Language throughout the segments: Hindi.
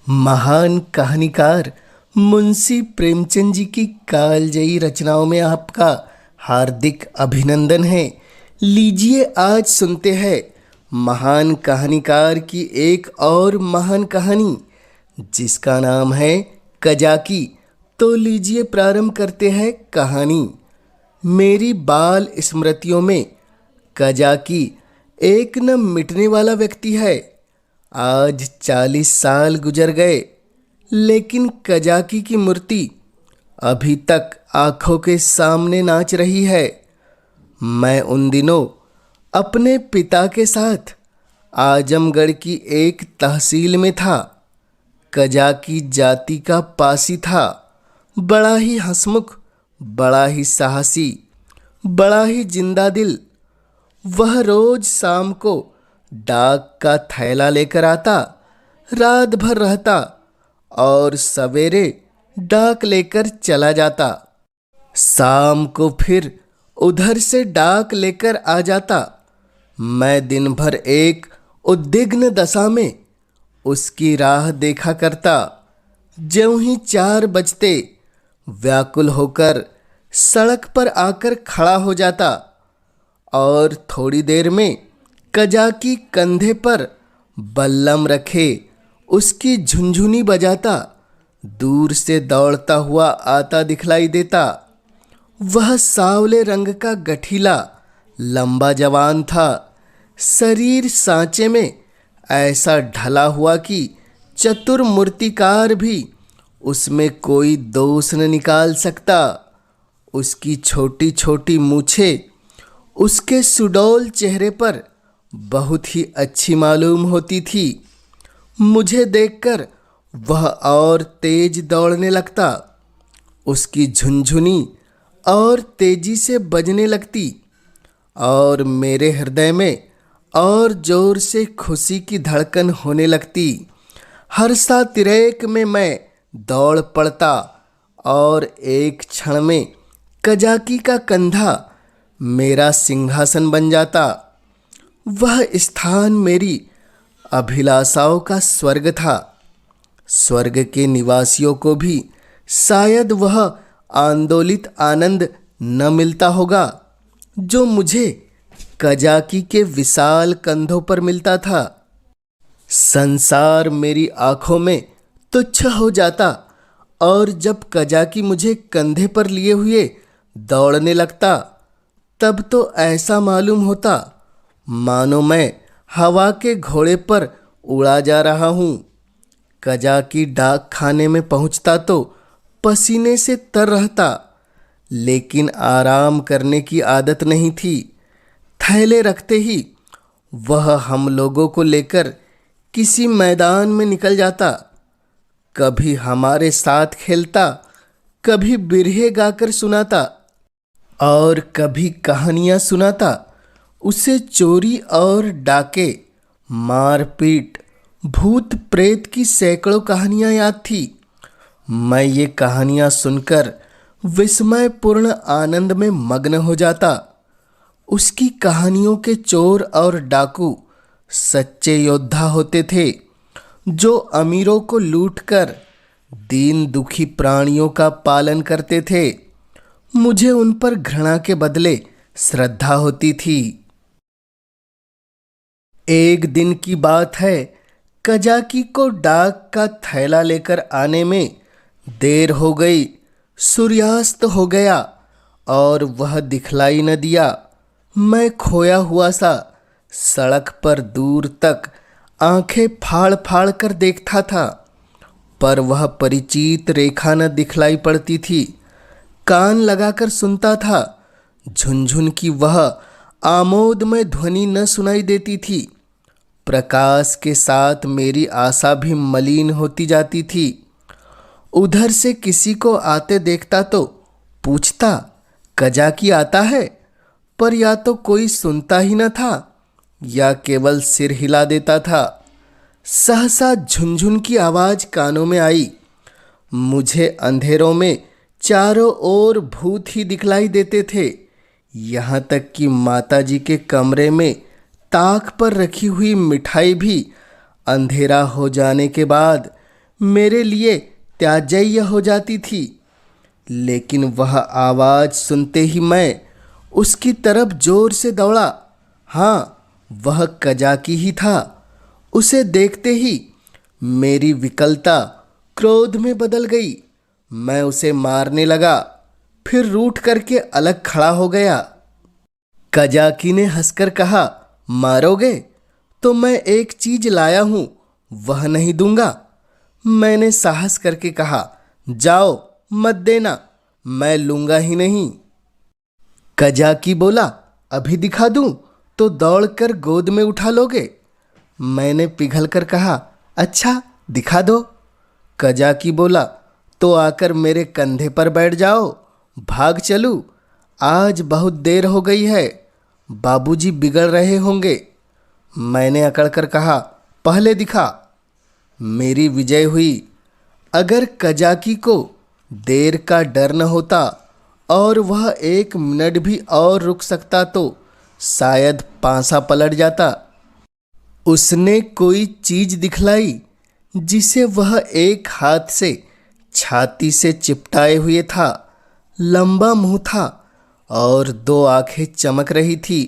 महान कहानीकार मुंशी प्रेमचंद जी की कालजयी रचनाओं में आपका हार्दिक अभिनंदन है। लीजिए आज सुनते हैं महान कहानीकार की एक और महान कहानी जिसका नाम है कजाकी। तो लीजिए प्रारंभ करते हैं कहानी। मेरी बाल स्मृतियों में कजाकी एक न मिटने वाला व्यक्ति है। आज 40 साल गुजर गए, लेकिन कजाकी की मूर्ति अभी तक आंखों के सामने नाच रही है। मैं उन दिनों अपने पिता के साथ आजमगढ़ की एक तहसील में था। कजाकी जाति का पासी था। बड़ा ही हंसमुख, बड़ा ही साहसी, बड़ा ही जिंदा दिल। वह रोज शाम को डाक का थैला लेकर आता, रात भर रहता और सवेरे डाक लेकर चला जाता। शाम को फिर उधर से डाक लेकर आ जाता। मैं दिन भर एक उद्विग्न दशा में उसकी राह देखा करता। ज्यों ही 4 बजते व्याकुल होकर सड़क पर आकर खड़ा हो जाता और थोड़ी देर में कजाकी कंधे पर बल्लम रखे उसकी झुनझुनी बजाता दूर से दौड़ता हुआ आता दिखलाई देता। वह सांवले रंग का गठीला लंबा जवान था। शरीर सांचे में ऐसा ढला हुआ कि चतुर मूर्तिकार भी उसमें कोई दोष न निकाल सकता। उसकी छोटी छोटी मूछें उसके सुडौल चेहरे पर बहुत ही अच्छी मालूम होती थी। मुझे देखकर वह और तेज दौड़ने लगता। उसकी झुनझुनी और तेजी से बजने लगती और मेरे हृदय में और जोर से खुशी की धड़कन होने लगती। हर्षा तिरेक में मैं दौड़ पड़ता और एक क्षण में कजाकी का कंधा मेरा सिंहासन बन जाता। वह स्थान मेरी अभिलाषाओं का स्वर्ग था। स्वर्ग के निवासियों को भी शायद वह आंदोलित आनंद न मिलता होगा जो मुझे कजाकी के विशाल कंधों पर मिलता था। संसार मेरी आंखों में तुच्छ हो जाता और जब कजाकी मुझे कंधे पर लिए हुए दौड़ने लगता तब तो ऐसा मालूम होता मानो मैं हवा के घोड़े पर उड़ा जा रहा हूँ। कजाकी डाक खाने में पहुँचता तो पसीने से तर रहता, लेकिन आराम करने की आदत नहीं थी। थैले रखते ही वह हम लोगों को लेकर किसी मैदान में निकल जाता। कभी हमारे साथ खेलता, कभी बिरहे गाकर सुनाता और कभी कहानियाँ सुनाता। उसे चोरी और डाके, मारपीट, भूत प्रेत की सैकड़ों कहानियाँ याद थी। मैं ये कहानियाँ सुनकर विस्मयपूर्ण आनंद में मग्न हो जाता। उसकी कहानियों के चोर और डाकू सच्चे योद्धा होते थे जो अमीरों को लूटकर दीन दुखी प्राणियों का पालन करते थे। मुझे उन पर घृणा के बदले श्रद्धा होती थी। एक दिन की बात है, कजाकी को डाक का थैला लेकर आने में देर हो गई। सूर्यास्त हो गया और वह दिखलाई न दिया। मैं खोया हुआ सा सड़क पर दूर तक आंखें फाड़ फाड़ कर देखता था, पर वह परिचित रेखा न दिखलाई पड़ती थी। कान लगाकर सुनता था, झुनझुन की वह आमोदमय ध्वनि न सुनाई देती थी। प्रकाश के साथ मेरी आशा भी मलिन होती जाती थी। उधर से किसी को आते देखता तो पूछता, कजाकी आता है? पर या तो कोई सुनता ही न था या केवल सिर हिला देता था। सहसा झुनझुन की आवाज़ कानों में आई। मुझे अंधेरों में चारों ओर भूत ही दिखलाई देते थे। यहाँ तक कि माताजी के कमरे में ताक पर रखी हुई मिठाई भी अंधेरा हो जाने के बाद मेरे लिए त्याज्य हो जाती थी। लेकिन वह आवाज़ सुनते ही मैं उसकी तरफ जोर से दौड़ा। हाँ, वह कजाकी ही था। उसे देखते ही मेरी विकलता क्रोध में बदल गई। मैं उसे मारने लगा, फिर रूठ करके अलग खड़ा हो गया। कजाकी ने हंसकर कहा, मारोगे? तो मैं एक चीज लाया हूं, वह नहीं दूंगा। मैंने साहस करके कहा, जाओ, मत देना, मैं लूंगा ही नहीं। कजाकी बोला, अभी दिखा दूं तो दौड़कर गोद में उठा लोगे? मैंने पिघल कर कहा, अच्छा, दिखा दो। कजाकी बोला, तो आकर मेरे कंधे पर बैठ जाओ, भाग चलूं। आज बहुत देर हो गई है, बाबूजी बिगड़ रहे होंगे। मैंने अकड़ कर कहा, पहले दिखा। मेरी विजय हुई। अगर कजाकी को देर का डर न होता और वह 1 मिनट भी और रुक सकता तो शायद पांसा पलट जाता। उसने कोई चीज दिखलाई जिसे वह एक हाथ से छाती से चिपटाए हुए था। लंबा मुंह था और 2 आंखें चमक रही थी।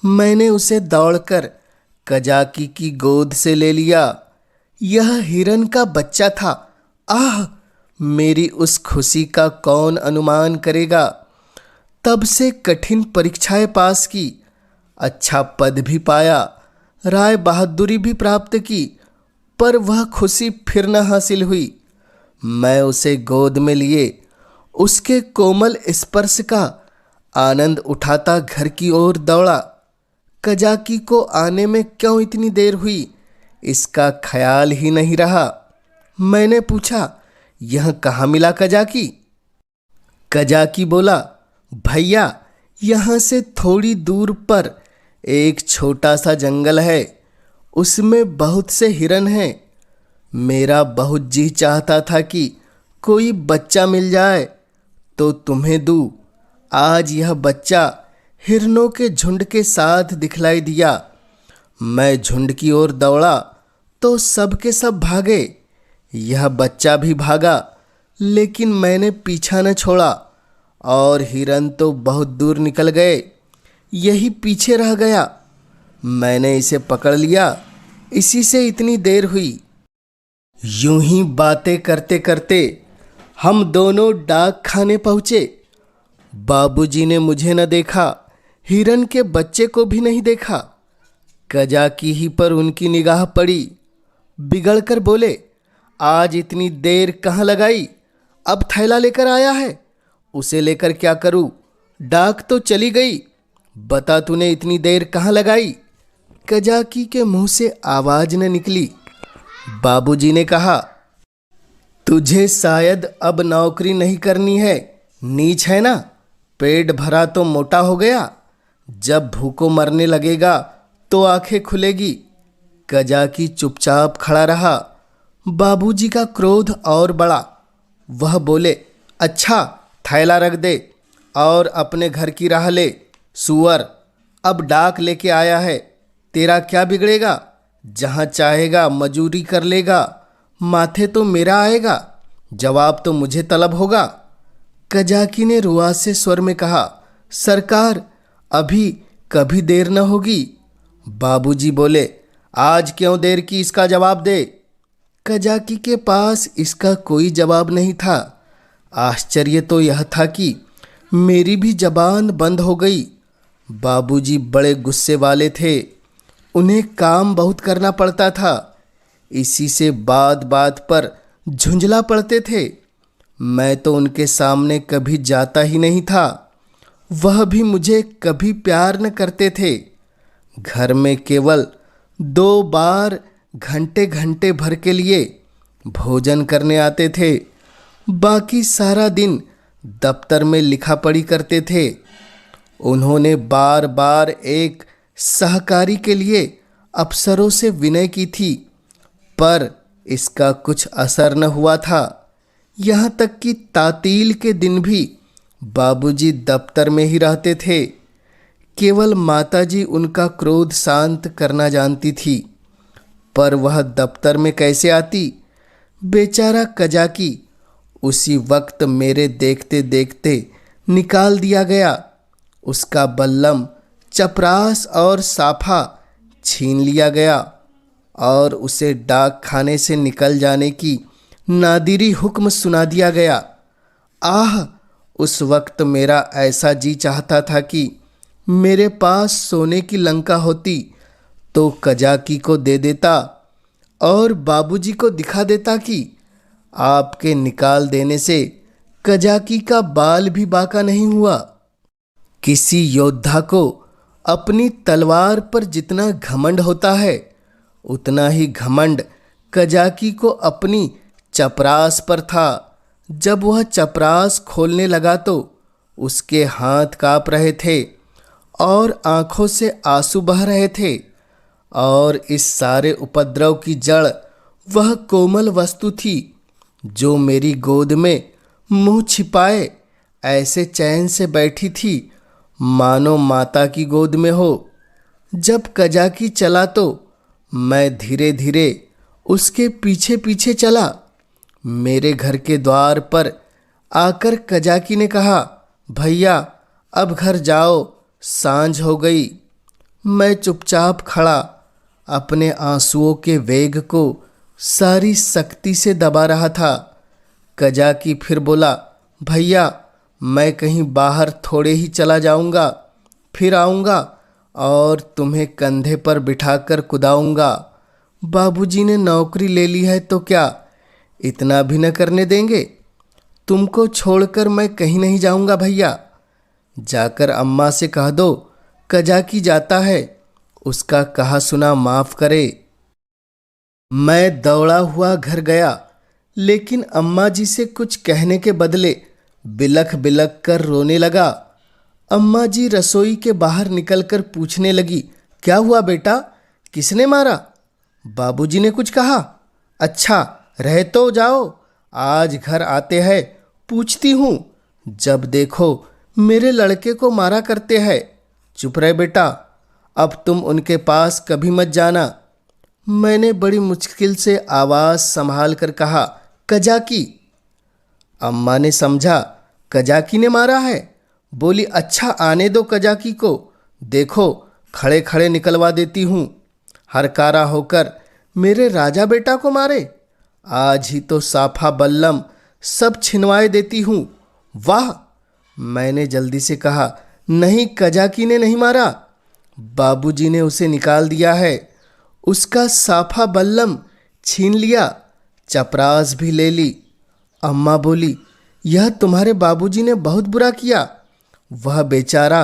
मैंने उसे दौड़कर कजाकी की गोद से ले लिया। यह हिरन का बच्चा था। आह! मेरी उस खुशी का कौन अनुमान करेगा। तब से कठिन परीक्षाएं पास की, अच्छा पद भी पाया, राय बहादुरी भी प्राप्त की, पर वह खुशी फिर न हासिल हुई। मैं उसे गोद में लिए उसके कोमल स्पर्श का आनंद उठाता घर की ओर दौड़ा। कजाकी को आने में क्यों इतनी देर हुई, इसका ख्याल ही नहीं रहा। मैंने पूछा, यह कहाँ मिला कजाकी? कजाकी बोला, भैया, यहाँ से थोड़ी दूर पर एक छोटा सा जंगल है, उसमें बहुत से हिरन हैं। मेरा बहुत जी चाहता था कि कोई बच्चा मिल जाए तो तुम्हें दूँ। आज यह बच्चा हिरनों के झुंड के साथ दिखलाई दिया। मैं झुंड की ओर दौड़ा तो सब के सब भागे। यह बच्चा भी भागा, लेकिन मैंने पीछा न छोड़ा और हिरन तो बहुत दूर निकल गए, यही पीछे रह गया। मैंने इसे पकड़ लिया, इसी से इतनी देर हुई। यूं ही बातें करते करते हम दोनों डाक खाने पहुँचे। बाबूजी ने मुझे न देखा, हिरन के बच्चे को भी नहीं देखा। कजाकी ही पर उनकी निगाह पड़ी। बिगड़ कर बोले, आज इतनी देर कहाँ लगाई? अब थैला लेकर आया है, उसे लेकर क्या करूं? डाक तो चली गई, बता तूने इतनी देर कहाँ लगाई? कजाकी के मुंह से आवाज न निकली। बाबूजी ने कहा, तुझे शायद अब नौकरी नहीं करनी है, नीच है ना? पेट भरा तो मोटा हो गया, जब भूखों मरने लगेगा तो आंखें खुलेगी। कजाकी चुपचाप खड़ा रहा। बाबूजी का क्रोध और बढ़ा। वह बोले, अच्छा, थैला रख दे और अपने घर की राह ले। सुअर, अब डाक लेके आया है, तेरा क्या बिगड़ेगा? जहाँ चाहेगा मजूरी कर लेगा, माथे तो मेरा आएगा, जवाब तो मुझे तलब होगा। कजाकी ने रुआसे स्वर में कहा, सरकार, अभी कभी देर न होगी। बाबूजी बोले, आज क्यों देर की, इसका जवाब दे। कजाकी के पास इसका कोई जवाब नहीं था। आश्चर्य तो यह था कि मेरी भी जबान बंद हो गई। बाबूजी बड़े गुस्से वाले थे, उन्हें काम बहुत करना पड़ता था, इसी से बात बात पर झुंझला पड़ते थे। मैं तो उनके सामने कभी जाता ही नहीं था। वह भी मुझे कभी प्यार न करते थे। घर में केवल 2 बार घंटे घंटे भर के लिए भोजन करने आते थे, बाकी सारा दिन दफ्तर में लिखा पढ़ी करते थे। उन्होंने बार बार एक सहकारी के लिए अफसरों से विनय की थी, पर इसका कुछ असर न हुआ था। यहाँ तक कि तातील के दिन भी बाबूजी दफ्तर में ही रहते थे। केवल माताजी उनका क्रोध शांत करना जानती थी, पर वह दफ्तर में कैसे आती? बेचारा कजाकी उसी वक्त मेरे देखते देखते निकाल दिया गया। उसका बल्लम, चपरास और साफा छीन लिया गया और उसे डाक खाने से निकल जाने की नादिरी हुक्म सुना दिया गया। आह! उस वक्त मेरा ऐसा जी चाहता था कि मेरे पास सोने की लंका होती तो कजाकी को दे देता और बाबूजी को दिखा देता कि आपके निकाल देने से कजाकी का बाल भी बाका नहीं हुआ। किसी योद्धा को अपनी तलवार पर जितना घमंड होता है, उतना ही घमंड कजाकी को अपनी चपरास पर था। जब वह चपरास खोलने लगा तो उसके हाथ काँप रहे थे और आंखों से आंसू बह रहे थे, और इस सारे उपद्रव की जड़ वह कोमल वस्तु थी जो मेरी गोद में मुंह छिपाए ऐसे चैन से बैठी थी मानो माता की गोद में हो। जब कजाकी चला तो मैं धीरे धीरे उसके पीछे पीछे चला। मेरे घर के द्वार पर आकर कजाकी ने कहा, भैया अब घर जाओ, सांझ हो गई। मैं चुपचाप खड़ा अपने आंसुओं के वेग को सारी शक्ति से दबा रहा था। कजाकी फिर बोला, भैया मैं कहीं बाहर थोड़े ही चला जाऊंगा, फिर आऊंगा और तुम्हें कंधे पर बिठाकर कुदाऊंगा। बाबूजी ने नौकरी ले ली है तो क्या इतना भी न करने देंगे? तुमको छोड़कर मैं कहीं नहीं जाऊंगा भैया। जाकर अम्मा से कह दो कजाकी जाता है, उसका कहा सुना माफ करे। मैं दौड़ा हुआ घर गया, लेकिन अम्मा जी से कुछ कहने के बदले बिलख बिलख कर रोने लगा। अम्मा जी रसोई के बाहर निकलकर पूछने लगी, क्या हुआ बेटा, किसने मारा? बाबूजी ने कुछ कहा? अच्छा रह तो जाओ, आज घर आते हैं पूछती हूँ, जब देखो मेरे लड़के को मारा करते हैं। चुप रहे बेटा, अब तुम उनके पास कभी मत जाना। मैंने बड़ी मुश्किल से आवाज़ संभाल कर कहा, कजाकी। अम्मा ने समझा कजाकी ने मारा है। बोली, अच्छा आने दो कजाकी को, देखो खड़े खड़े निकलवा देती हूँ। हरकारा होकर मेरे राजा बेटा को मारे, आज ही तो साफा बल्लम सब छिनवाए देती हूँ। वाह! मैंने जल्दी से कहा, नहीं कजाकी ने नहीं मारा, बाबूजी ने उसे निकाल दिया है। उसका साफा बल्लम छीन लिया, चपरास भी ले ली। अम्मा बोली, यह तुम्हारे बाबूजी ने बहुत बुरा किया। वह बेचारा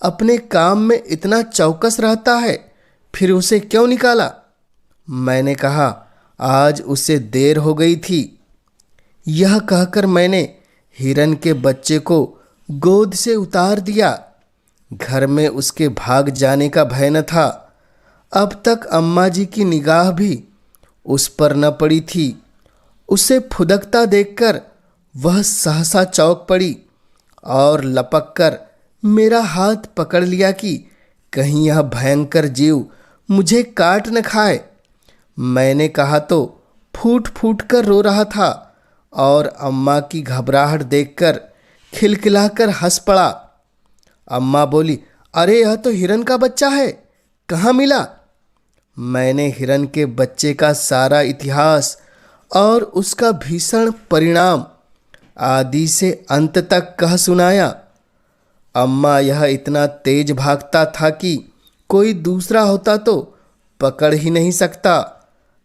अपने काम में इतना चौकस रहता है, फिर उसे क्यों निकाला? मैंने कहा, आज उसे देर हो गई थी। यह कहकर मैंने हिरन के बच्चे को गोद से उतार दिया। घर में उसके भाग जाने का भय न था। अब तक अम्मा जी की निगाह भी उस पर न पड़ी थी। उसे फुदकता देखकर वह सहसा चौंक पड़ी और लपक कर मेरा हाथ पकड़ लिया कि कहीं यह भयंकर जीव मुझे काट न खाए। मैंने कहा तो फूट फूट कर रो रहा था और अम्मा की घबराहट देखकर खिलखिलाकर हंस पड़ा। अम्मा बोली, अरे यह तो हिरन का बच्चा है, कहाँ मिला? मैंने हिरन के बच्चे का सारा इतिहास और उसका भीषण परिणाम आदि से अंत तक कह सुनाया। अम्मा, यह इतना तेज भागता था कि कोई दूसरा होता तो पकड़ ही नहीं सकता।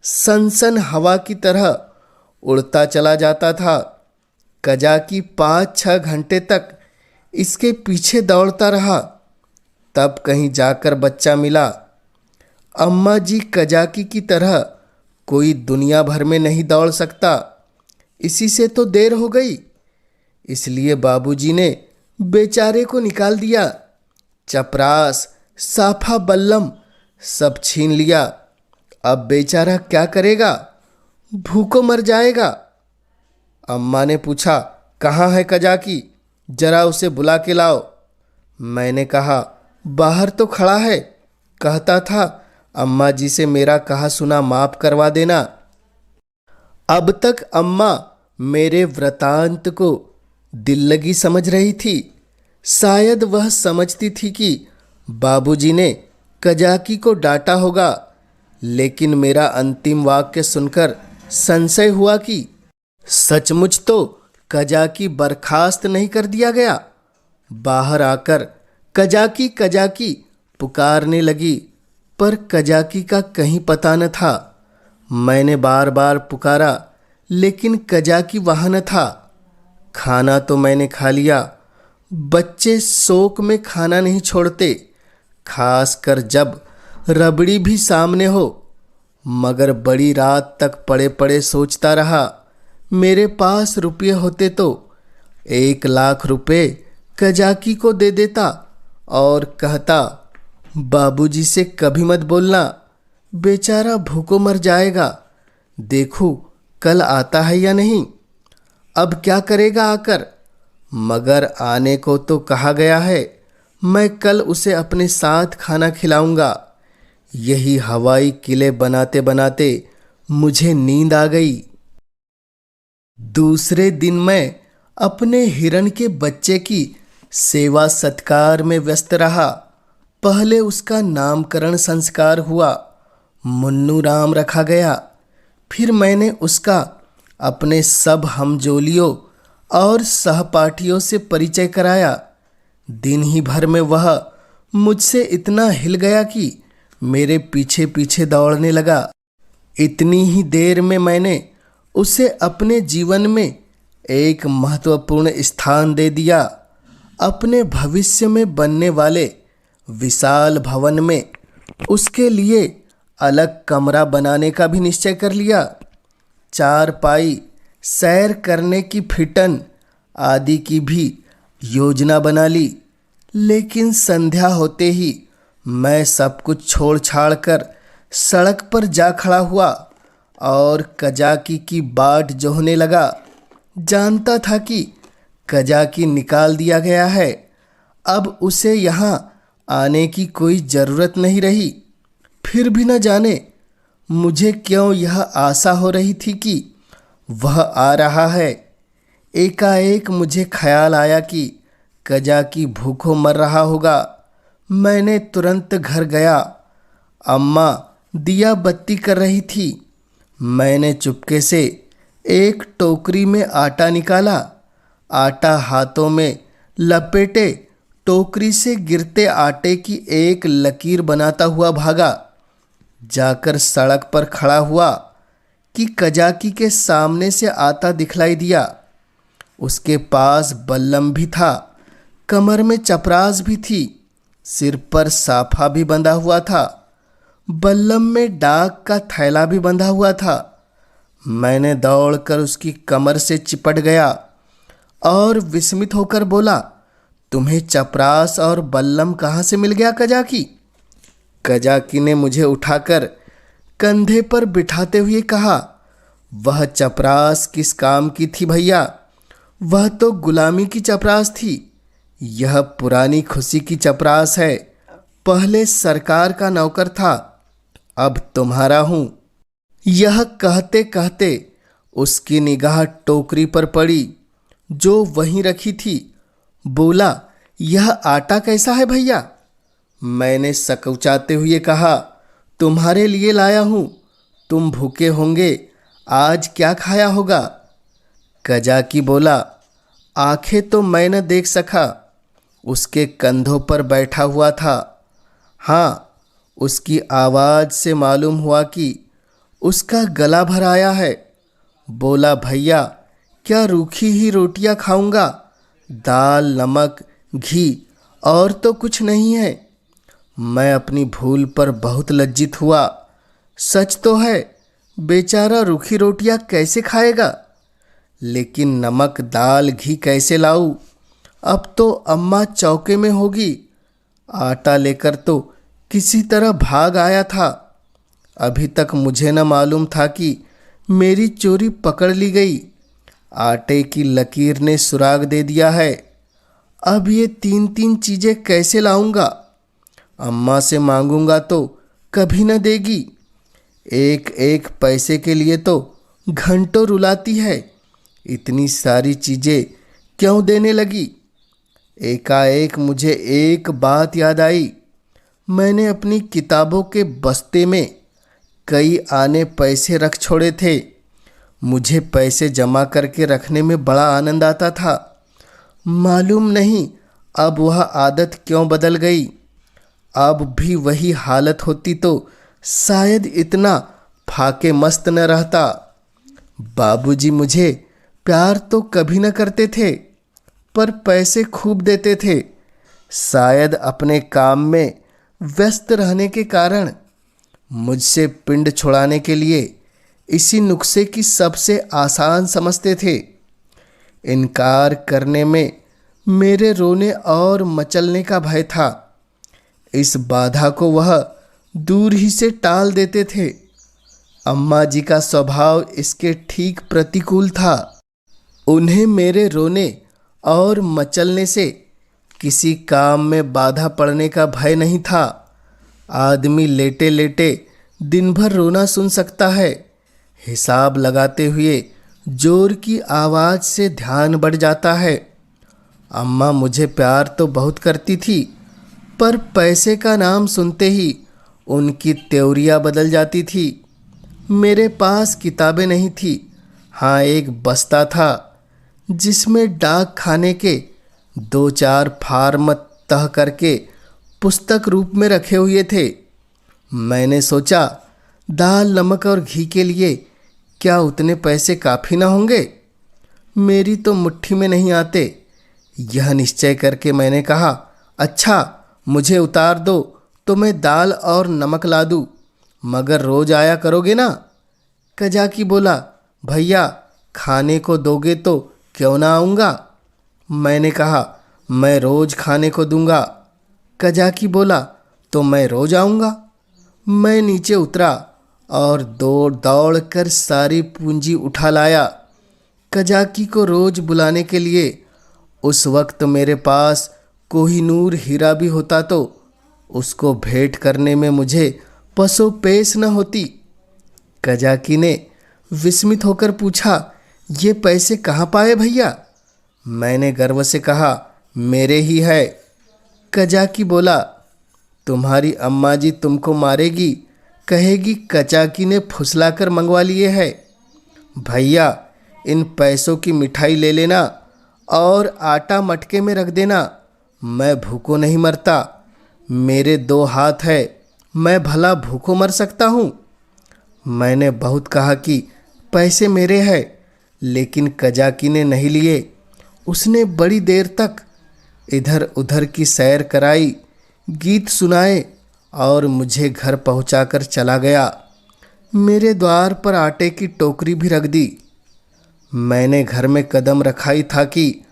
सनसन हवा की तरह उड़ता चला जाता था। कजाकी 5-6 घंटे तक इसके पीछे दौड़ता रहा, तब कहीं जाकर बच्चा मिला। अम्मा जी कजाकी की तरह कोई दुनिया भर में नहीं दौड़ सकता, इसी से तो देर हो गई। इसलिए बाबूजी ने बेचारे को निकाल दिया। चपरास, साफा बल्लम सब छीन लिया। अब बेचारा क्या करेगा? भूखों मर जाएगा। अम्मा ने पूछा, कहाँ है कजाकी, जरा उसे बुला के लाओ। मैंने कहा, बाहर तो खड़ा है, कहता था अम्मा जी से मेरा कहा सुना माफ करवा देना। अब तक अम्मा मेरे वृतांत को दिल लगी समझ रही थी। शायद वह समझती थी कि बाबूजी ने कजाकी को डांटा होगा, लेकिन मेरा अंतिम वाक्य सुनकर संशय हुआ कि सचमुच तो कजाकी बर्खास्त नहीं कर दिया गया। बाहर आकर कजाकी कजाकी पुकारने लगी, पर कजाकी का कहीं पता न था। मैंने बार बार पुकारा, लेकिन कजाकी वहाँ न था। खाना तो मैंने खा लिया। बच्चे शोक में खाना नहीं छोड़ते, खासकर जब रबड़ी भी सामने हो। मगर बड़ी रात तक पड़े पड़े सोचता रहा, मेरे पास रुपये होते तो 1,00,000 रुपये कजाकी को दे देता और कहता, बाबूजी से कभी मत बोलना, बेचारा भूखों मर जाएगा। देखो कल आता है या नहीं। अब क्या करेगा आकर? मगर आने को तो कहा गया है। मैं कल उसे अपने साथ खाना खिलाऊंगा। यही हवाई किले बनाते बनाते मुझे नींद आ गई। दूसरे दिन मैं अपने हिरण के बच्चे की सेवा सत्कार में व्यस्त रहा। पहले उसका नामकरण संस्कार हुआ, मुन्नू राम रखा गया। फिर मैंने उसका अपने सब हमजोलियों और सहपाठियों से परिचय कराया। दिन ही भर में वह मुझसे इतना हिल गया कि मेरे पीछे पीछे दौड़ने लगा। इतनी ही देर में मैंने उसे अपने जीवन में एक महत्वपूर्ण स्थान दे दिया। अपने भविष्य में बनने वाले विशाल भवन में उसके लिए अलग कमरा बनाने का भी निश्चय कर लिया। चारपाई, सैर करने की फिटन आदि की भी योजना बना ली। लेकिन संध्या होते ही मैं सब कुछ छोड़ छाड़ कर सड़क पर जा खड़ा हुआ और कजाकी की बाट जोहने लगा। जानता था कि कजाकी निकाल दिया गया है, अब उसे यहाँ आने की कोई ज़रूरत नहीं रही। फिर भी न जाने मुझे क्यों यह आशा हो रही थी कि वह आ रहा है। एकाएक मुझे ख्याल आया कि कजाकी भूखों मर रहा होगा। मैंने तुरंत घर गया। अम्मा दिया बत्ती कर रही थी। मैंने चुपके से एक टोकरी में आटा निकाला। आटा हाथों में लपेटे टोकरी से गिरते आटे की एक लकीर बनाता हुआ भागा। जाकर सड़क पर खड़ा हुआ कि कजाकी के सामने से आता दिखलाई दिया। उसके पास बल्लम भी था, कमर में चपरास भी थी, सिर पर साफा भी बंधा हुआ था। बल्लम में डाक का थैला भी बंधा हुआ था। मैंने दौड़कर उसकी कमर से चिपट गया और विस्मित होकर बोला, तुम्हें चपरास और बल्लम कहाँ से मिल गया कजाकी? कजाकी ने मुझे उठाकर कंधे पर बिठाते हुए कहा, वह चपरास किस काम की थी भैया? वह तो गुलामी की चपरास थी। यह पुरानी खुशी की चपरास है। पहले सरकार का नौकर था, अब तुम्हारा हूँ। यह कहते कहते उसकी निगाह टोकरी पर पड़ी जो वहीं रखी थी। बोला, यह आटा कैसा है भैया? मैंने सकुचाते हुए कहा, तुम्हारे लिए लाया हूँ। तुम भूखे होंगे, आज क्या खाया होगा? कजाकी बोला, आंखें तो मैं न देख सका, उसके कंधों पर बैठा हुआ था। हाँ, उसकी आवाज़ से मालूम हुआ कि उसका गला भर आया है। बोला, भैया क्या रूखी ही रोटियां खाऊंगा? दाल, नमक, घी और तो कुछ नहीं है। मैं अपनी भूल पर बहुत लज्जित हुआ। सच तो है, बेचारा रूखी रोटियां कैसे खाएगा? लेकिन नमक, दाल, घी कैसे लाऊं? अब तो अम्मा चौके में होगी। आटा लेकर तो किसी तरह भाग आया था। अभी तक मुझे न मालूम था कि मेरी चोरी पकड़ ली गई। आटे की लकीर ने सुराग दे दिया है। अब ये 3-3 चीज़ें कैसे लाऊंगा? अम्मा से मांगूंगा तो कभी न देगी। एक एक पैसे के लिए तो घंटों रुलाती है। इतनी सारी चीज़ें क्यों देने लगी? एकाएक मुझे एक बात याद आई। मैंने अपनी किताबों के बस्ते में कई आने पैसे रख छोड़े थे। मुझे पैसे जमा करके रखने में बड़ा आनंद आता था। मालूम नहीं अब वह आदत क्यों बदल गई। अब भी वही हालत होती तो शायद इतना फाके मस्त न रहता। बाबूजी मुझे प्यार तो कभी न करते थे, पर पैसे खूब देते थे। शायद अपने काम में व्यस्त रहने के कारण मुझसे पिंड छुड़ाने के लिए इसी नुस्खे की सबसे आसान समझते थे। इनकार करने में मेरे रोने और मचलने का भय था। इस बाधा को वह दूर ही से टाल देते थे। अम्मा जी का स्वभाव इसके ठीक प्रतिकूल था। उन्हें मेरे रोने और मचलने से किसी काम में बाधा पड़ने का भय नहीं था। आदमी लेटे लेटे दिन भर रोना सुन सकता है। हिसाब लगाते हुए जोर की आवाज़ से ध्यान बढ़ जाता है। अम्मा मुझे प्यार तो बहुत करती थी, पर पैसे का नाम सुनते ही उनकी त्योरियां बदल जाती थी। मेरे पास किताबें नहीं थी। हाँ, एक बस्ता था जिसमें डाक खाने के 2-4 फार्म तह करके पुस्तक रूप में रखे हुए थे। मैंने सोचा, दाल नमक और घी के लिए क्या उतने पैसे काफ़ी ना होंगे? मेरी तो मुट्ठी में नहीं आते। यह निश्चय करके मैंने कहा, अच्छा मुझे उतार दो तो मैं दाल और नमक ला दूँ, मगर रोज़ आया करोगे ना? कजाकी बोला, भैया खाने को दोगे तो क्यों ना आऊँगा? मैंने कहा, मैं रोज़ खाने को दूंगा। कजाकी बोला, तो मैं रोज़ आऊँगा। मैं नीचे उतरा और दौड़ दौड़ कर सारी पूंजी उठा लाया। कजाकी को रोज़ बुलाने के लिए उस वक्त मेरे पास कोहिनूर हीरा भी होता तो उसको भेंट करने में मुझे पसो पेश न होती। कजाकी ने विस्मित होकर पूछा, ये पैसे कहाँ पाए भैया? मैंने गर्व से कहा, मेरे ही है। कजाकी बोला, तुम्हारी अम्मा जी तुमको मारेगी, कहेगी कचाकी ने फुसलाकर मंगवा लिए है। भैया इन पैसों की मिठाई ले लेना और आटा मटके में रख देना। मैं भूखों नहीं मरता। मेरे 2 हाथ है, मैं भला भूखों मर सकता हूँ? मैंने बहुत कहा कि पैसे मेरे हैं, लेकिन कजाकी ने नहीं लिए। उसने बड़ी देर तक इधर उधर की सैर कराई, गीत सुनाए और मुझे घर पहुंचाकर चला गया। मेरे द्वार पर आटे की टोकरी भी रख दी। मैंने घर में कदम रखाई था कि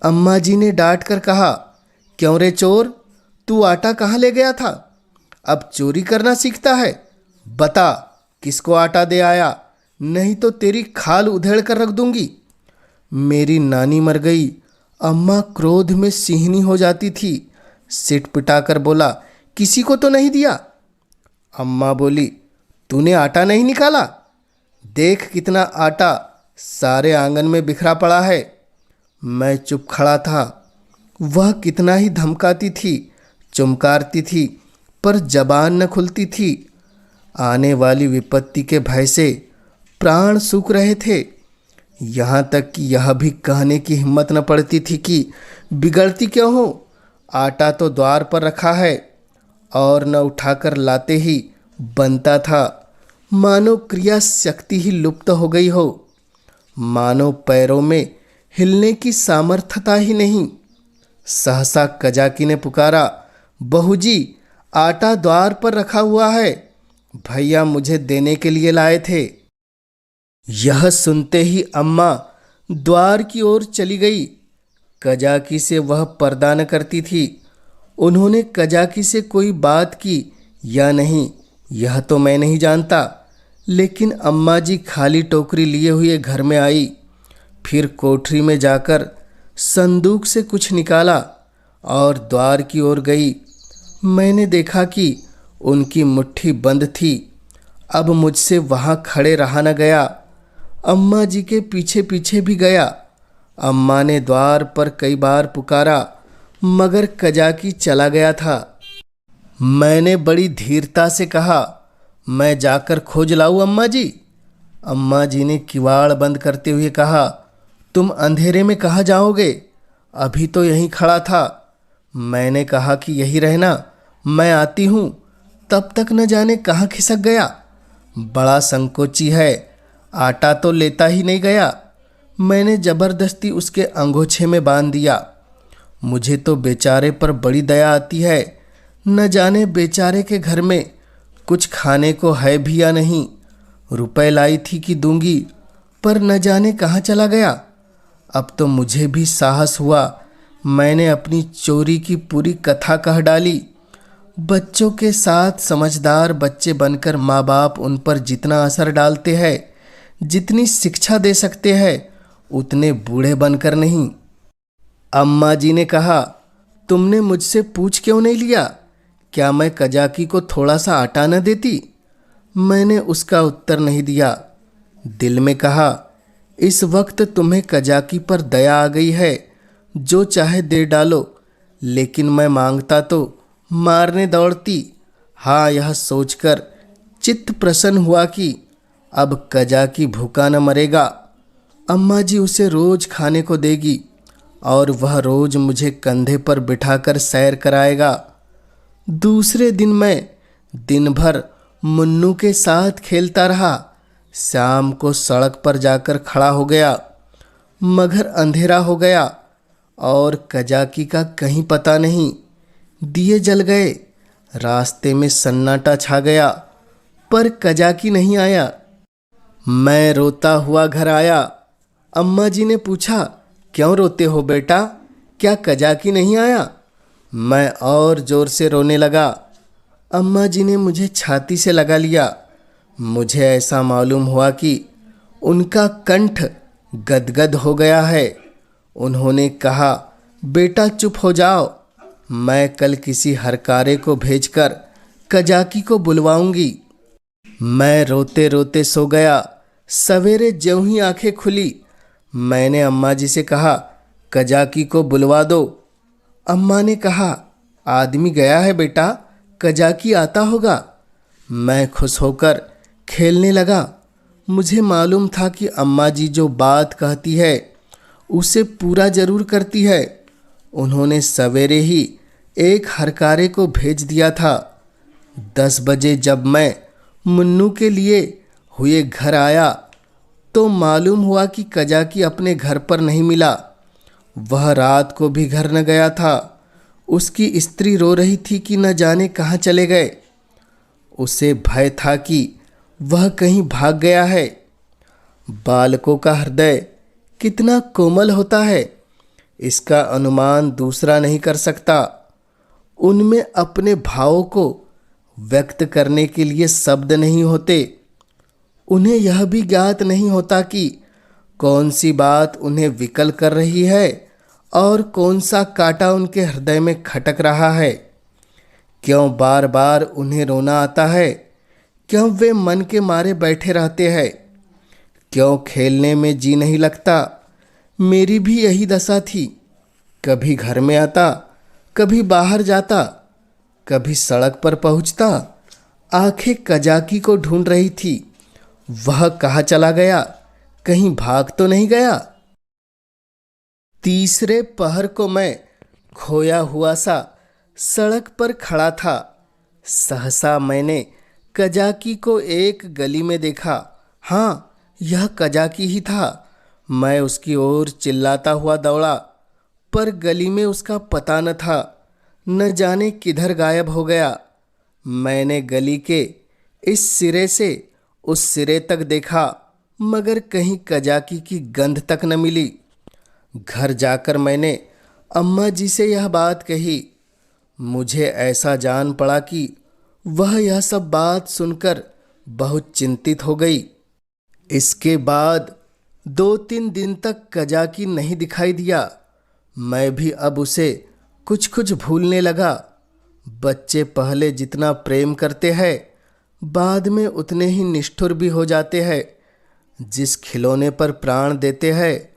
अम्मा जी ने डांट कर कहा, क्यों रे चोर, तू आटा कहाँ ले गया था? अब चोरी करना सीखता है? बता किसको आटा दे आया, नहीं तो तेरी खाल उधेड़ कर रख दूंगी। मेरी नानी मर गई। अम्मा क्रोध में सिहनी हो जाती थी। सिट पिटाकर बोला, किसी को तो नहीं दिया? अम्मा बोली, तूने आटा नहीं निकाला? देख कितना आटा सारे आंगन में बिखरा पड़ा है। मैं चुप खड़ा था। वह कितना ही धमकाती थी, चुमकारती थी, पर जबान न खुलती थी। आने वाली विपत्ति के भय से प्राण सूख रहे थे। यहाँ तक कि यह भी कहने की हिम्मत न पड़ती थी कि बिगड़ती क्यों हो, आटा तो द्वार पर रखा है। और न उठाकर लाते ही बनता था। मानो क्रिया शक्ति ही लुप्त हो गई हो, मानो पैरों में हिलने की सामर्थ्यता ही नहीं। सहसा कजाकी ने पुकारा, बहू जी आटा द्वार पर रखा हुआ है, भैया मुझे देने के लिए लाए थे। यह सुनते ही अम्मा द्वार की ओर चली गई। कजाकी से वह पर्दा न करती थी। उन्होंने कजाकी से कोई बात की या नहीं यह तो मैं नहीं जानता, लेकिन अम्मा जी खाली टोकरी लिए हुए घर में आई। फिर कोठरी में जाकर संदूक से कुछ निकाला और द्वार की ओर गई। मैंने देखा कि उनकी मुट्ठी बंद थी। अब मुझसे वहाँ खड़े रहा न गया। अम्मा जी के पीछे पीछे भी गया। अम्मा ने द्वार पर कई बार पुकारा, मगर कजाकी चला गया था। मैंने बड़ी धीरता से कहा, मैं जाकर खोज लाऊं अम्मा जी। अम्मा जी ने किवाड़ बंद करते हुए कहा, तुम अंधेरे में कहाँ जाओगे? अभी तो यहीं खड़ा था। मैंने कहा कि यही रहना, मैं आती हूँ। तब तक न जाने कहाँ खिसक गया। बड़ा संकोची है, आटा तो लेता ही नहीं गया। मैंने जबरदस्ती उसके अंगोछे में बांध दिया। मुझे तो बेचारे पर बड़ी दया आती है। न जाने बेचारे के घर में कुछ खाने को है भी या नहीं। रुपए लाई थी कि दूंगी, पर न जाने कहाँ चला गया। अब तो मुझे भी साहस हुआ। मैंने अपनी चोरी की पूरी कथा कह डाली। बच्चों के साथ समझदार बच्चे बनकर माँ बाप उन पर जितना असर डालते हैं, जितनी शिक्षा दे सकते हैं, उतने बूढ़े बनकर नहीं। अम्मा जी ने कहा, तुमने मुझसे पूछ क्यों नहीं लिया? क्या मैं कजाकी को थोड़ा सा आटा न देती? मैंने उसका उत्तर नहीं दिया। दिल में कहा, इस वक्त तुम्हें कजाकी पर दया आ गई है, जो चाहे दे डालो। लेकिन मैं मांगता तो मारने दौड़ती। हाँ, यह सोचकर चित्त प्रसन्न हुआ कि अब कजाकी भूखा न मरेगा। अम्मा जी उसे रोज खाने को देगी और वह रोज मुझे कंधे पर बिठाकर सैर कराएगा। दूसरे दिन मैं दिन भर मुन्नू के साथ खेलता रहा। शाम को सड़क पर जाकर खड़ा हो गया, मगर अंधेरा हो गया और कजाकी का कहीं पता नहीं। दिए जल गए, रास्ते में सन्नाटा छा गया, पर कजाकी नहीं आया। मैं रोता हुआ घर आया। अम्मा जी ने पूछा, क्यों रोते हो बेटा? क्या कजाकी नहीं आया? मैं और जोर से रोने लगा। अम्मा जी ने मुझे छाती से लगा लिया। मुझे ऐसा मालूम हुआ कि उनका कंठ गदगद हो गया है। उन्होंने कहा, बेटा चुप हो जाओ। मैं कल किसी हरकारे को भेजकर कजाकी को बुलवाऊंगी। मैं रोते रोते सो गया। सवेरे ज्यों ही आंखें खुली, मैंने अम्मा जी से कहा, कजाकी को बुलवा दो। अम्मा ने कहा, आदमी गया है बेटा, कजाकी आता होगा। मैं खुश होकर खेलने लगा। मुझे मालूम था कि अम्मा जी जो बात कहती है उसे पूरा जरूर करती है। उन्होंने सवेरे ही एक हरकारे को भेज दिया था। 10 बजे जब मैं मुन्नू के लिए हुए घर आया तो मालूम हुआ कि कजाकी अपने घर पर नहीं मिला। वह रात को भी घर न गया था। उसकी स्त्री रो रही थी कि न जाने कहाँ चले गए। उसे भय था कि वह कहीं भाग गया है। बालकों का हृदय कितना कोमल होता है, इसका अनुमान दूसरा नहीं कर सकता। उनमें अपने भावों को व्यक्त करने के लिए शब्द नहीं होते। उन्हें यह भी ज्ञात नहीं होता कि कौन सी बात उन्हें विकल कर रही है और कौन सा कांटा उनके हृदय में खटक रहा है। क्यों बार बार उन्हें रोना आता है? क्यों वे मन के मारे बैठे रहते हैं? क्यों खेलने में जी नहीं लगता? मेरी भी यही दशा थी। कभी घर में आता, कभी बाहर जाता, कभी सड़क पर पहुंचता। आंखें कजाकी को ढूंढ रही थी। वह कहाँ चला गया? कहीं भाग तो नहीं गया? तीसरे पहर को मैं खोया हुआ सा सड़क पर खड़ा था। सहसा मैंने कजाकी को एक गली में देखा। हाँ, यह कजाकी ही था। मैं उसकी ओर चिल्लाता हुआ दौड़ा, पर गली में उसका पता न था। न जाने किधर गायब हो गया। मैंने गली के इस सिरे से उस सिरे तक देखा, मगर कहीं कजाकी की गंध तक न मिली। घर जाकर मैंने अम्मा जी से यह बात कही। मुझे ऐसा जान पड़ा कि वह यह सब बात सुनकर बहुत चिंतित हो गई। इसके बाद 2-3 दिन तक कजाकी नहीं दिखाई दिया। मैं भी अब उसे कुछ कुछ भूलने लगा। बच्चे पहले जितना प्रेम करते हैं, बाद में उतने ही निष्ठुर भी हो जाते हैं। जिस खिलौने पर प्राण देते हैं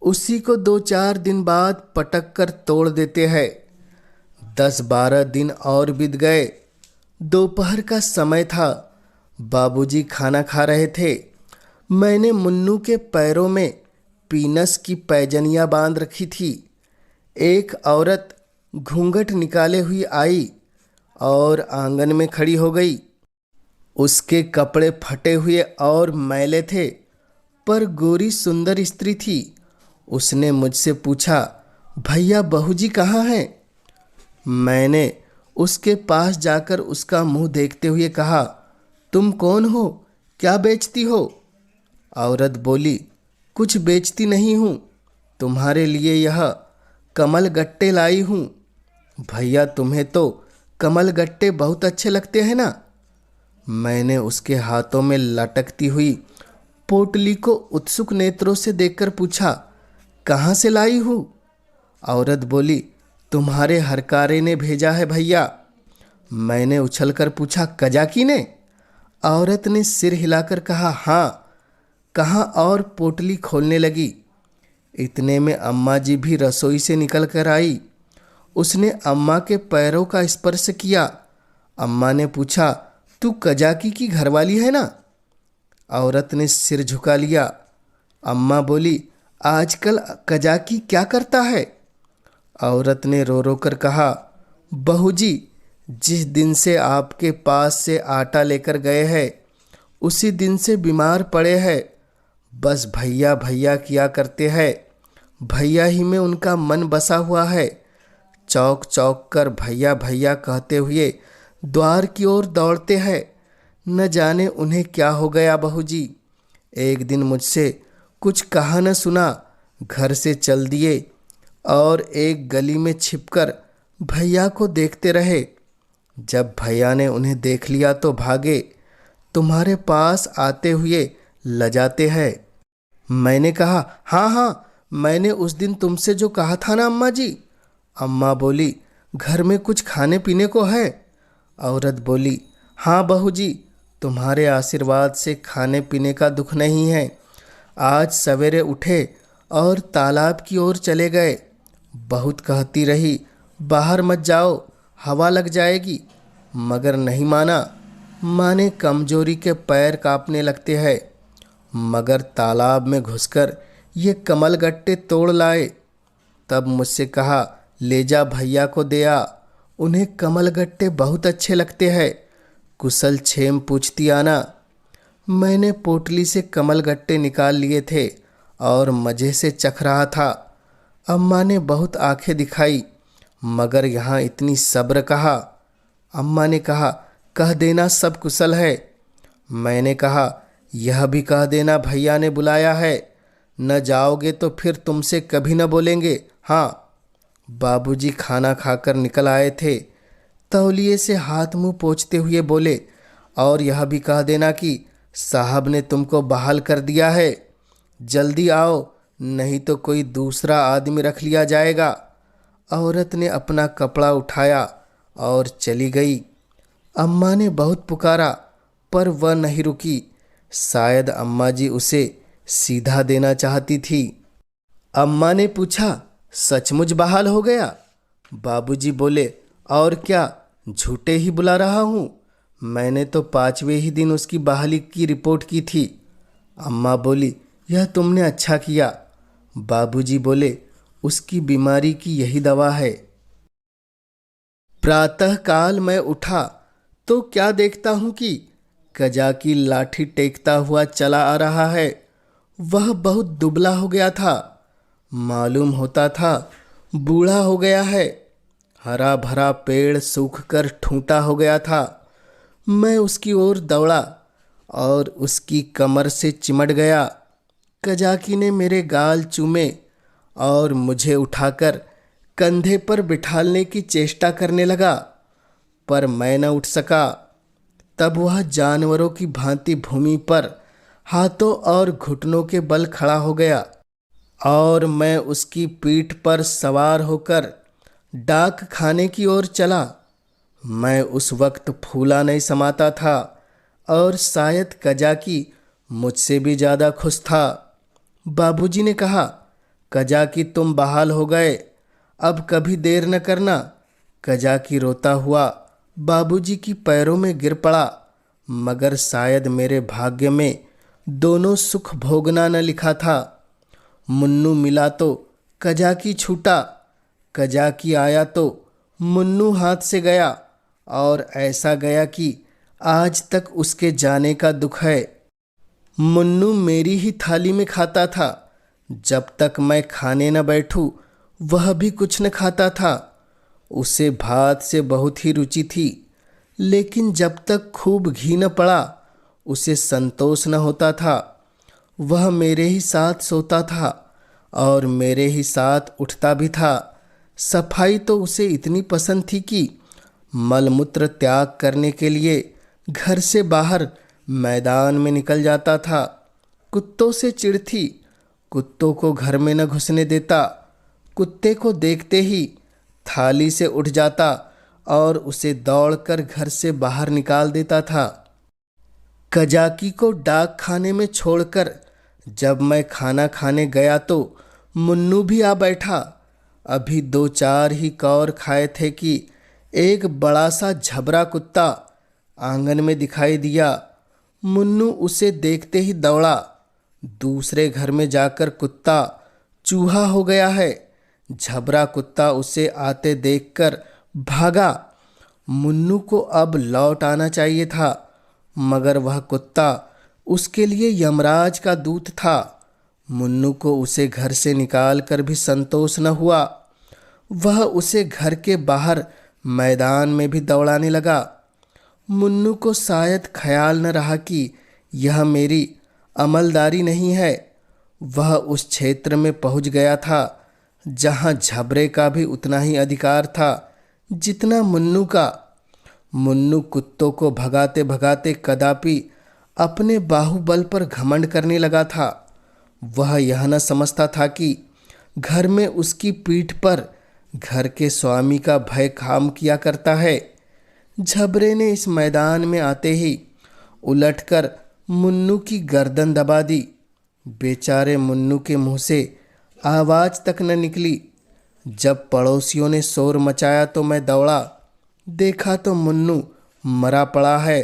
उसी को 2-4 दिन बाद पटक कर तोड़ देते हैं। 10-12 दिन और बीत गए। दोपहर का समय था। बाबूजी खाना खा रहे थे। मैंने मुन्नू के पैरों में पीनस की पैजनियाँ बांध रखी थी। एक औरत घूंघट निकाले हुई आई और आंगन में खड़ी हो गई। उसके कपड़े फटे हुए और मैले थे, पर गोरी सुंदर स्त्री थी। उसने मुझसे पूछा, भैया बहूजी कहाँ हैं? मैंने उसके पास जाकर उसका मुंह देखते हुए कहा, तुम कौन हो? क्या बेचती हो? औरत बोली, कुछ बेचती नहीं हूँ, तुम्हारे लिए यह कमल गट्टे लाई हूँ। भैया तुम्हें तो कमल गट्टे बहुत अच्छे लगते हैं ना? मैंने उसके हाथों में लटकती हुई पोटली को उत्सुक नेत्रों से देखकर पूछा, कहाँ से लाई हूँ? औरत बोली, तुम्हारे हरकारे ने भेजा है भैया। मैंने उछलकर पूछा, कजाकी ने? औरत ने सिर हिलाकर कहा, हाँ। कहाँ और पोटली खोलने लगी। इतने में अम्मा जी भी रसोई से निकल कर आई। उसने अम्मा के पैरों का स्पर्श किया। अम्मा ने पूछा, तू कजाकी की घरवाली है ना? औरत ने सिर झुका लिया। अम्मा बोली, आजकल कजाकी क्या करता है? औरत ने रो रो कर कहा, बहू जी, जिस दिन से आपके पास से आटा लेकर गए हैं उसी दिन से बीमार पड़े हैं। बस भैया भैया किया करते हैं। भैया ही में उनका मन बसा हुआ है। चौक चौक कर भैया भैया कहते हुए द्वार की ओर दौड़ते हैं। न जाने उन्हें क्या हो गया बहू जी। एक दिन मुझसे कुछ कहा न सुना घर से चल दिए और एक गली में छिपकर भैया को देखते रहे। जब भैया ने उन्हें देख लिया तो भागे। तुम्हारे पास आते हुए लजाते हैं। मैंने कहा, हाँ हाँ, मैंने उस दिन तुमसे जो कहा था ना अम्मा जी। अम्मा बोली, घर में कुछ खाने पीने को है? औरत बोली, हाँ बहू जी, तुम्हारे आशीर्वाद से खाने पीने का दुख नहीं है। आज सवेरे उठे और तालाब की ओर चले गए। बहुत कहती रही, बाहर मत जाओ, हवा लग जाएगी, मगर नहीं माना। माने कमजोरी के पैर कांपने लगते हैं। मगर तालाब में घुसकर ये कमल गट्टे तोड़ लाए। तब मुझसे कहा, ले जा भैया को दे आ, उन्हें कमल गट्टे बहुत अच्छे लगते हैं। कुशल क्षेम पूछती आना। मैंने पोटली से कमल गट्टे निकाल लिए थे और मज़े से चख रहा था। अम्मा ने बहुत आंखें दिखाई, मगर यहाँ इतनी सब्र कहा। अम्मा ने कहा, कह देना सब कुशल है। मैंने कहा, यह भी कह देना भैया ने बुलाया है। न जाओगे तो फिर तुमसे कभी न बोलेंगे। हाँ। बाबूजी खाना खाकर निकल आए थे। तौलिए से हाथ मुंह पोंछते हुए बोले, और यह भी कह देना कि साहब ने तुमको बहाल कर दिया है। जल्दी आओ, नहीं तो कोई दूसरा आदमी रख लिया जाएगा। औरत ने अपना कपड़ा उठाया और चली गई। अम्मा ने बहुत पुकारा, पर वह नहीं रुकी। शायद अम्मा जी उसे सीधा देना चाहती थी। अम्मा ने पूछा, सचमुच बहाल हो गया? बाबूजी बोले, और क्या, झूठे ही बुला रहा हूँ। मैंने तो 5वें ही दिन उसकी बहाली की रिपोर्ट की थी। अम्मा बोली, यह तुमने अच्छा किया। बाबूजी बोले, उसकी बीमारी की यही दवा है। प्रातःकाल मैं उठा तो क्या देखता हूँ कि कजाकी लाठी टेकता हुआ चला आ रहा है। वह बहुत दुबला हो गया था। मालूम होता था बूढ़ा हो गया है। हरा भरा पेड़ सूख कर ठूंठा हो गया था। मैं उसकी ओर दौड़ा और उसकी कमर से चिमट गया। कजाकी ने मेरे गाल चूमे और मुझे उठाकर कंधे पर बिठालने की चेष्टा करने लगा, पर मैं न उठ सका। तब वह जानवरों की भांति भूमि पर हाथों और घुटनों के बल खड़ा हो गया और मैं उसकी पीठ पर सवार होकर डाक खाने की ओर चला। मैं उस वक्त फूला नहीं समाता था और शायद कजाकी मुझसे भी ज़्यादा खुश था। बाबूजी ने कहा, कजाकी तुम बहाल हो गए, अब कभी देर न करना। कजाकी रोता हुआ बाबूजी की पैरों में गिर पड़ा, मगर शायद मेरे भाग्य में दोनों सुख भोगना न लिखा था। मुन्नू मिला तो कजाकी छूटा, कजाकी आया तो मुन्नू हाथ से गया, और ऐसा गया कि आज तक उसके जाने का दुख है। मुन्नू मेरी ही थाली में खाता था। जब तक मैं खाने न बैठूं, वह भी कुछ न खाता था। उसे भात से बहुत ही रुचि थी, लेकिन जब तक खूब घी न पड़ा, उसे संतोष न होता था। वह मेरे ही साथ सोता था और मेरे ही साथ उठता भी था। सफाई तो उसे इतनी पसंद थी कि मलमूत्र त्याग करने के लिए घर से बाहर मैदान में निकल जाता था। कुत्तों से चिढ़ थी, कुत्तों को घर में न घुसने देता। कुत्ते को देखते ही थाली से उठ जाता और उसे दौड़कर घर से बाहर निकाल देता था। कजाकी को डाक खाने में छोड़कर जब मैं खाना खाने गया तो मुन्नू भी आ बैठा। अभी 2-4 ही कौर खाए थे कि एक बड़ा सा झबरा कुत्ता आंगन में दिखाई दिया। मुन्नू उसे देखते ही दौड़ा। दूसरे घर में जाकर कुत्ता चूहा हो गया है। झबरा कुत्ता उसे आते देखकर भागा। मुन्नू को अब लौट आना चाहिए था, मगर वह कुत्ता उसके लिए यमराज का दूत था। मुन्नू को उसे घर से निकाल कर भी संतोष न हुआ। वह उसे घर के बाहर मैदान में भी दौड़ाने लगा। मुन्नू को शायद ख्याल न रहा कि यह मेरी अमलदारी नहीं है। वह उस क्षेत्र में पहुंच गया था जहां झबरे का भी उतना ही अधिकार था जितना मुन्नू का। मुन्नू कुत्तों को भगाते भगाते कदापि अपने बाहुबल पर घमंड करने लगा था। वह यह न समझता था कि घर में उसकी पीठ पर घर के स्वामी का भय काम किया करता है। झबरे ने इस मैदान में आते ही उलटकर मुन्नू की गर्दन दबा दी। बेचारे मुन्नू के मुंह से आवाज तक न निकली। जब पड़ोसियों ने शोर मचाया तो मैं दौड़ा। देखा तो मुन्नू मरा पड़ा है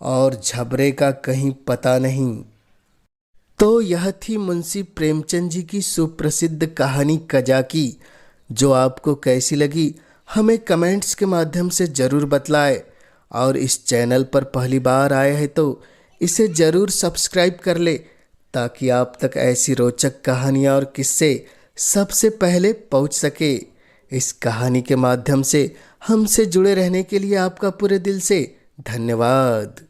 और झबरे का कहीं पता नहीं। तो यह थी मुंशी प्रेमचंद जी की सुप्रसिद्ध कहानी कजाकी। जो आपको कैसी लगी हमें कमेंट्स के माध्यम से ज़रूर बतलाएं, और इस चैनल पर पहली बार आए हैं तो इसे ज़रूर सब्सक्राइब कर ले, ताकि आप तक ऐसी रोचक कहानियाँ और किस्से सबसे पहले पहुंच सके। इस कहानी के माध्यम से हमसे जुड़े रहने के लिए आपका पूरे दिल से धन्यवाद।